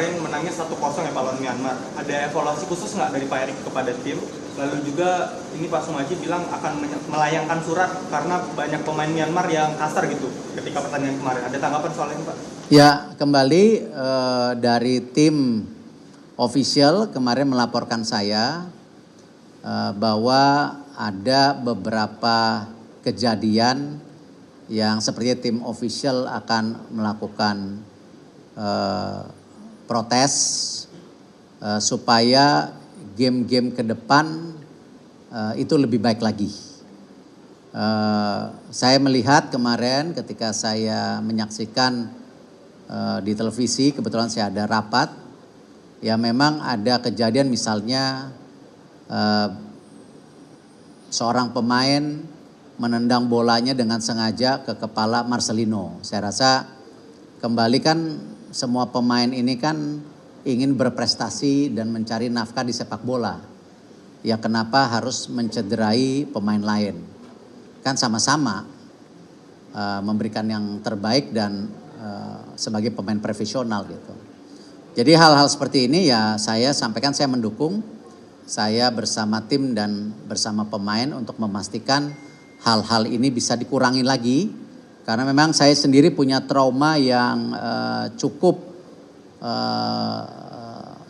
kemarin menangnya 1-0 ya Pak lawan Myanmar. Ada evaluasi khusus nggak dari Pak Erik kepada tim? Lalu juga ini Pak Sumaji bilang akan melayangkan surat karena banyak pemain Myanmar yang kasar gitu ketika pertandingan kemarin. Ada tanggapan soal ini Pak? Ya, kembali dari tim official kemarin melaporkan saya bahwa ada beberapa kejadian yang seperti tim official akan melakukan protes supaya game-game ke depan itu lebih baik lagi. Saya melihat kemarin ketika saya menyaksikan di televisi, kebetulan saya ada rapat, ya memang ada kejadian misalnya seorang pemain menendang bolanya dengan sengaja ke kepala Marcelino. Saya rasa kembali kan semua pemain ini kan ingin berprestasi dan mencari nafkah di sepak bola. Ya kenapa harus mencederai pemain lain? Kan sama-sama memberikan yang terbaik dan sebagai pemain profesional gitu. Jadi hal-hal seperti ini ya saya sampaikan, saya mendukung. Saya bersama tim dan bersama pemain untuk memastikan hal-hal ini bisa dikurangi lagi. Karena memang saya sendiri punya trauma yang cukup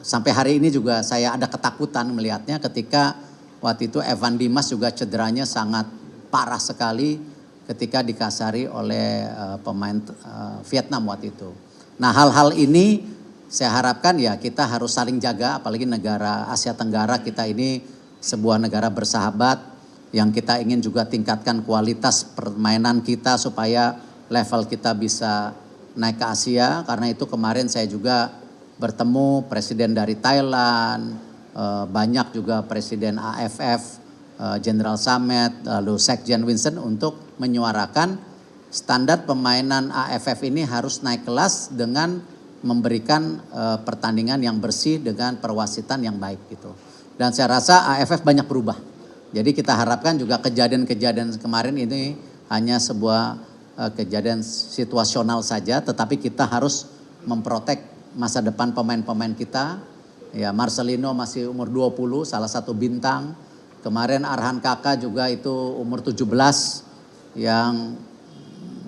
sampai hari ini juga saya ada ketakutan melihatnya ketika waktu itu Evan Dimas juga cederanya sangat parah sekali ketika dikasari oleh pemain Vietnam waktu itu. Nah hal-hal ini saya harapkan ya kita harus saling jaga, apalagi negara Asia Tenggara kita ini sebuah negara bersahabat yang kita ingin juga tingkatkan kualitas permainan kita supaya level kita bisa naik ke Asia. Karena itu kemarin saya juga bertemu presiden dari Thailand, banyak juga presiden AFF, General Samet, lalu Sekjen Winston untuk menyuarakan standar permainan AFF ini harus naik kelas dengan memberikan pertandingan yang bersih dengan perwasitan yang baik gitu. Dan saya rasa AFF banyak berubah. Jadi kita harapkan juga kejadian-kejadian kemarin ini hanya sebuah kejadian situasional saja, tetapi kita harus memprotek masa depan pemain-pemain kita. Ya Marcelino masih umur 20, salah satu bintang. Kemarin Arhan Kaka juga itu umur 17 yang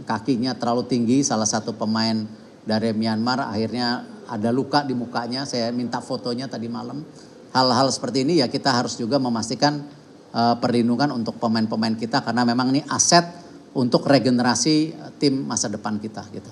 kakinya terlalu tinggi, salah satu pemain dari Myanmar akhirnya ada luka di mukanya, saya minta fotonya tadi malam. Hal-hal seperti ini ya kita harus juga memastikan perlindungan untuk pemain-pemain kita karena memang ini aset untuk regenerasi tim masa depan kita gitu.